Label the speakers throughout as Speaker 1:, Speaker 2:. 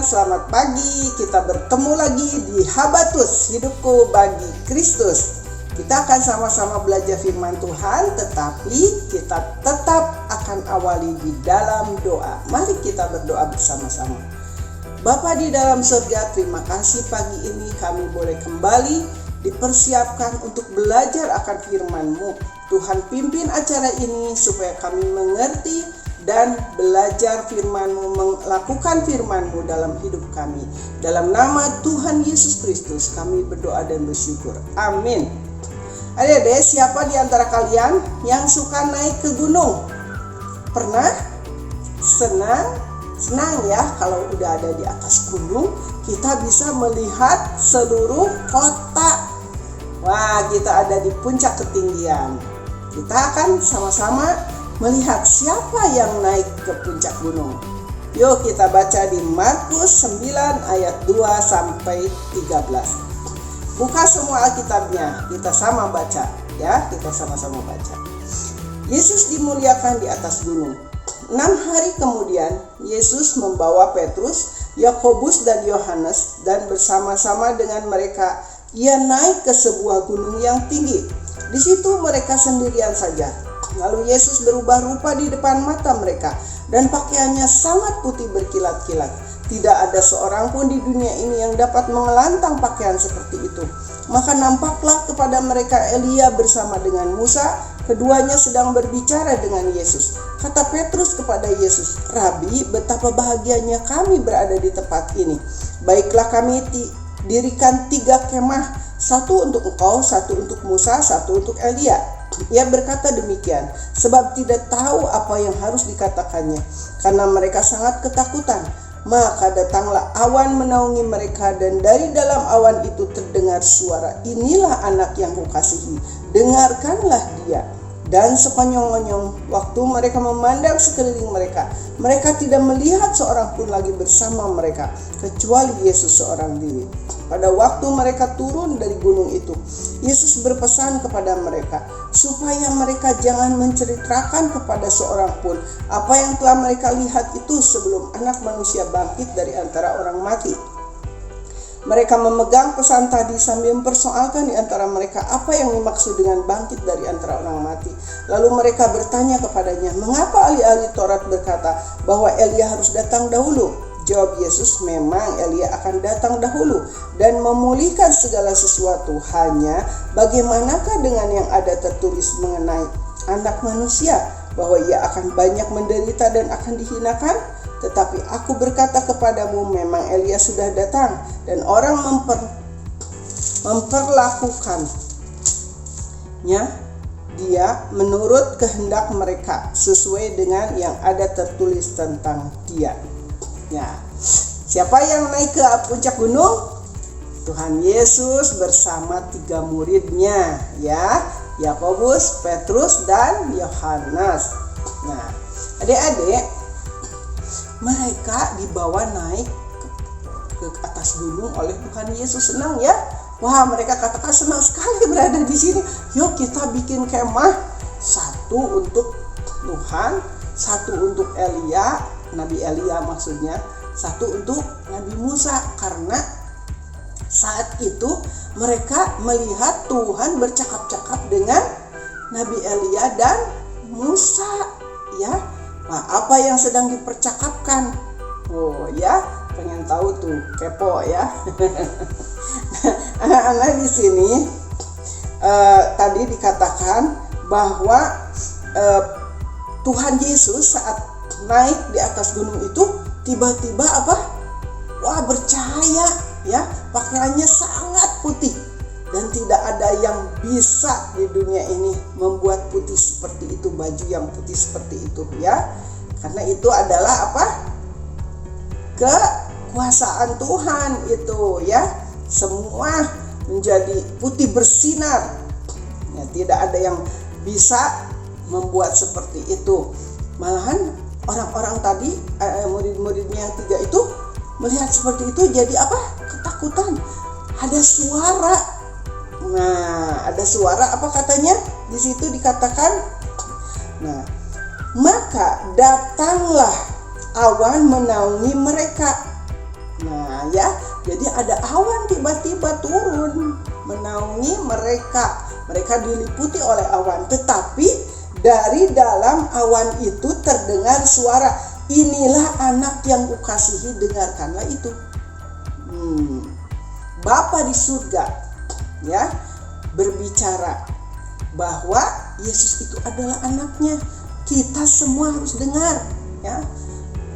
Speaker 1: selamat pagi. Kita bertemu lagi di Habatus, Hidupku Bagi Kristus. Kita akan sama-sama belajar firman Tuhan, tetapi kita tetap akan awali di dalam doa. Mari kita berdoa bersama-sama. Bapa di dalam surga, terima kasih pagi ini kami boleh kembali dipersiapkan untuk belajar akan firman-Mu. Tuhan pimpin acara ini supaya kami mengerti dan belajar firman-Mu, melakukan firman-Mu dalam hidup kami. Dalam nama Tuhan Yesus Kristus kami berdoa dan bersyukur. Amin. Adik-adik, siapa di antara kalian yang suka naik ke gunung? Pernah? Senang ya kalau udah ada di atas gunung, kita bisa melihat seluruh kota. Wah, kita ada di puncak ketinggian. Kita akan sama-sama melihat siapa yang naik ke puncak gunung. Yuk kita baca di Markus 9 ayat 2 sampai 13. Buka semua Alkitabnya, kita sama baca ya, kita sama-sama baca. Yesus dimuliakan di atas gunung. 6 hari kemudian Yesus membawa Petrus, Yakobus dan Yohanes, dan bersama-sama dengan mereka ia naik ke sebuah gunung yang tinggi. Di situ mereka sendirian saja. Lalu Yesus berubah rupa di depan mata mereka, dan pakaiannya sangat putih berkilat-kilat. Tidak ada seorang pun di dunia ini yang dapat mengelantang pakaian seperti itu. Maka nampaklah kepada mereka Elia bersama dengan Musa. Keduanya sedang berbicara dengan Yesus. Kata Petrus kepada Yesus, "Rabi, betapa bahagianya kami berada di tempat ini. Baiklah kami dirikan 3 kemah, satu untuk engkau, satu untuk Musa, satu untuk Elia." Ia berkata demikian sebab tidak tahu apa yang harus dikatakannya, karena mereka sangat ketakutan. Maka datanglah awan menaungi mereka, dan dari dalam awan itu terdengar suara, "Inilah anak yang kukasihi, dengarkanlah dia." Dan sekonyong-konyong waktu mereka memandang sekeliling mereka, mereka tidak melihat seorang pun lagi bersama mereka, kecuali Yesus seorang diri. Pada waktu mereka turun dari gunung itu, Yesus berpesan kepada mereka supaya mereka jangan menceritakan kepada seorang pun apa yang telah mereka lihat itu sebelum Anak Manusia bangkit dari antara orang mati. Mereka memegang pesan tadi sambil mempersoalkan di antara mereka apa yang dimaksud dengan bangkit dari antara orang mati. Lalu mereka bertanya kepadanya, "Mengapa ahli-ahli Taurat berkata bahwa Elia harus datang dahulu?" Jawab Yesus, "Memang Elia akan datang dahulu dan memulihkan segala sesuatu. Hanya bagaimanakah dengan yang ada tertulis mengenai Anak Manusia, bahwa ia akan banyak menderita dan akan dihinakan? Tetapi aku berkata kepadamu, memang Elia sudah datang, dan orang memperlakukannya dia menurut kehendak mereka, sesuai dengan yang ada tertulis tentang dia." Ya, siapa yang naik ke puncak gunung? Tuhan Yesus bersama 3 muridnya, ya, Yakobus, Petrus, dan Yohanes. Nah, adik-adik, mereka dibawa naik ke atas gunung oleh Tuhan Yesus. Senang ya? Wah, mereka katakan senang sekali berada di sini. Yuk kita bikin kemah, satu untuk Tuhan, satu untuk Elia, Nabi Elia maksudnya, satu untuk Nabi Musa. Karena saat itu mereka melihat Tuhan bercakap-cakap dengan Nabi Elia dan Musa, ya. Nah, apa yang sedang dipercakapkan? Oh ya, pengen tahu tuh, kepo ya. Anak-anak di sini tadi dikatakan bahwa Tuhan Yesus saat naik di atas gunung itu tiba-tiba apa? Wah, bercahaya ya, pakaiannya sangat putih. Dan tidak ada yang bisa di dunia ini membuat putih seperti itu, baju yang putih seperti itu ya. Karena itu adalah apa? Kekuasaan Tuhan itu ya. Semua menjadi putih bersinar. Ya, tidak ada yang bisa membuat seperti itu. Malahan orang-orang tadi, murid-muridnya yang 3 itu melihat seperti itu jadi apa? Ketakutan. Ada suara. Nah, ada suara apa katanya? Di situ dikatakan, nah, maka datanglah awan menaungi mereka. ya. Jadi ada awan tiba-tiba turun menaungi mereka. Mereka diliputi oleh awan, tetapi dari dalam awan itu terdengar suara, inilah anak yang kukasihi, dengarkanlah itu. Bapa di surga ya berbicara bahwa Yesus itu adalah anaknya. Kita semua harus dengar ya.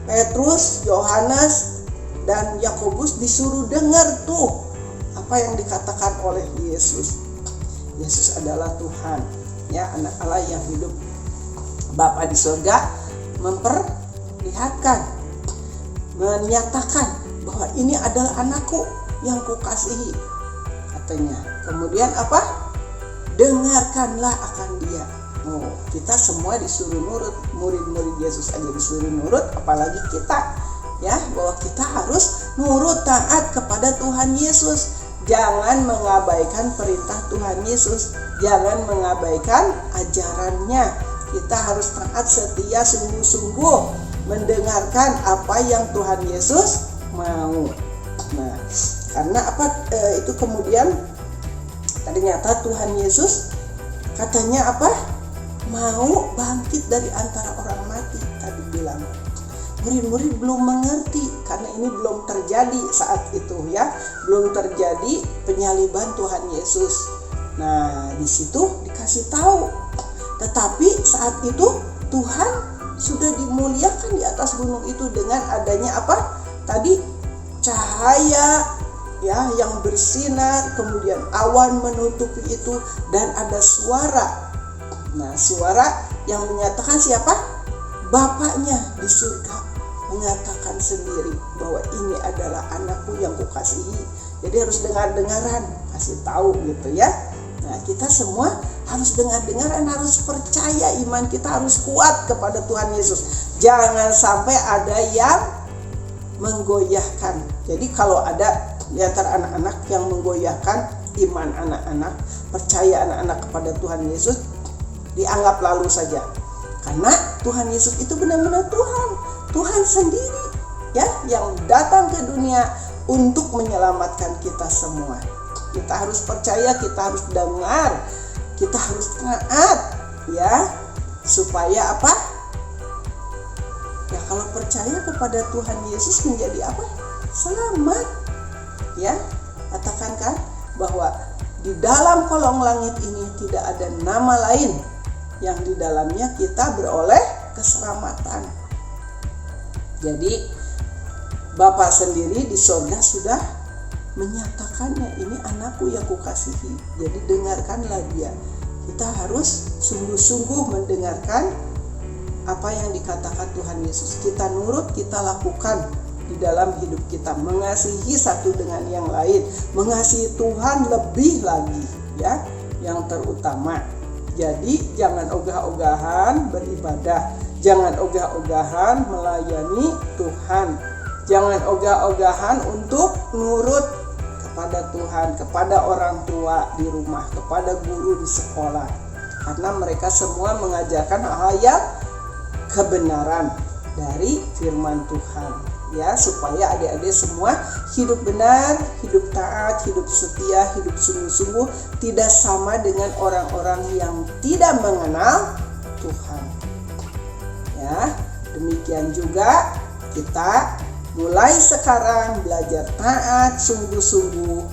Speaker 1: Petrus, Yohanes, dan Yakobus disuruh dengar tuh apa yang dikatakan oleh Yesus. Yesus adalah Tuhan ya, anak Allah yang hidup. Bapa di surga memperlihatkan, menyatakan bahwa ini adalah anakku yang kukasihi, katanya. Kemudian apa? Dengarkanlah akan dia. Kita semua disuruh nurut. Murid-murid Yesus aja disuruh nurut, apalagi kita ya, bahwa kita harus nurut, taat kepada Tuhan Yesus. Jangan mengabaikan perintah Tuhan Yesus, jangan mengabaikan ajarannya. Kita harus taat, setia, sungguh-sungguh mendengarkan apa yang Tuhan Yesus mau. Nah, karena apa? Itu kemudian ternyata Tuhan Yesus katanya apa? Mau bangkit dari antara orang mati. Tadi bilang murid-murid belum mengerti karena ini belum terjadi saat itu ya, belum terjadi penyaliban Tuhan Yesus. Nah, di situ dikasih tahu. Tetapi saat itu Tuhan sudah dimuliakan di atas gunung itu dengan adanya apa? Tadi cahaya ya yang bersinar, kemudian awan menutupi itu, dan ada suara. Nah, suara yang menyatakan siapa? Bapaknya di surga mengatakan sendiri bahwa ini adalah anakku yang kukasihi. Jadi harus dengar-dengaran, kasih tahu gitu ya. Nah, kita semua harus dengar-dengaran, harus percaya, iman kita harus kuat kepada Tuhan Yesus. Jangan sampai ada yang menggoyahkan. Jadi kalau ada di antara anak-anak yang menggoyahkan iman anak-anak, percaya anak-anak kepada Tuhan Yesus, dianggap lalu saja. Karena Tuhan Yesus itu benar-benar Tuhan sendiri ya, yang datang ke dunia untuk menyelamatkan kita semua. Kita harus percaya, kita harus dengar, kita harus taat ya, supaya apa? Ya, kalau percaya kepada Tuhan Yesus menjadi apa? Selamat. Ya, katakan kan bahwa di dalam kolong langit ini tidak ada nama lain yang di dalamnya kita beroleh keselamatan. Jadi Bapa sendiri di surga sudah menyatakannya, ini anakku yang kukasihi. Jadi dengarkanlah dia. Kita harus sungguh-sungguh mendengarkan apa yang dikatakan Tuhan Yesus. Kita nurut, kita lakukan di dalam hidup kita, mengasihi satu dengan yang lain, mengasihi Tuhan lebih lagi ya, yang terutama. Jadi jangan ogah-ogahan beribadah, jangan ogah-ogahan melayani Tuhan, jangan ogah-ogahan untuk nurut kepada Tuhan, kepada orang tua di rumah, kepada guru di sekolah, karena mereka semua mengajarkan hal yang kebenaran dari firman Tuhan ya, supaya adik-adik semua hidup benar, hidup taat, hidup setia, hidup sungguh-sungguh, tidak sama dengan orang-orang yang tidak mengenal Tuhan ya. Demikian juga kita mulai sekarang belajar taat, sungguh-sungguh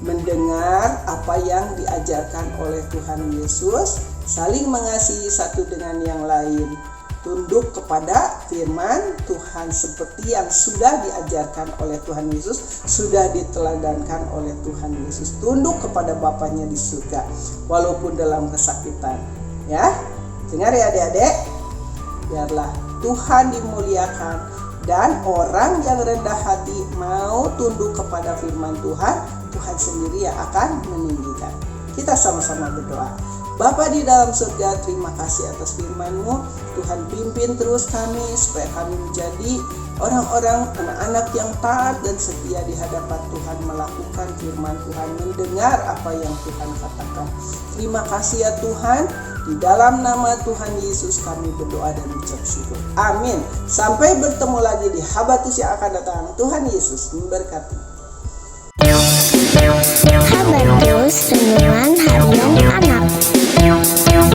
Speaker 1: mendengar apa yang diajarkan oleh Tuhan Yesus, saling mengasihi satu dengan yang lain, tunduk kepada firman Tuhan seperti yang sudah diajarkan oleh Tuhan Yesus, sudah diteladankan oleh Tuhan Yesus. Tunduk kepada Bapaknya di surga walaupun dalam kesakitan ya. Dengar ya adik-adik, biarlah Tuhan dimuliakan, dan orang yang rendah hati mau tunduk kepada firman Tuhan, Tuhan sendiri yang akan meninggikan. Kita sama-sama berdoa. Bapa di dalam surga, terima kasih atas firman-Mu. Tuhan pimpin terus kami supaya kami menjadi orang-orang, anak-anak yang taat dan setia di hadapan Tuhan, melakukan firman Tuhan, mendengar apa yang Tuhan katakan. Terima kasih ya Tuhan, Di dalam nama Tuhan Yesus kami berdoa dan ucap syukur. Amin. Sampai bertemu lagi di Habatus yang akan datang. Tuhan Yesus memberkati.
Speaker 2: Habatus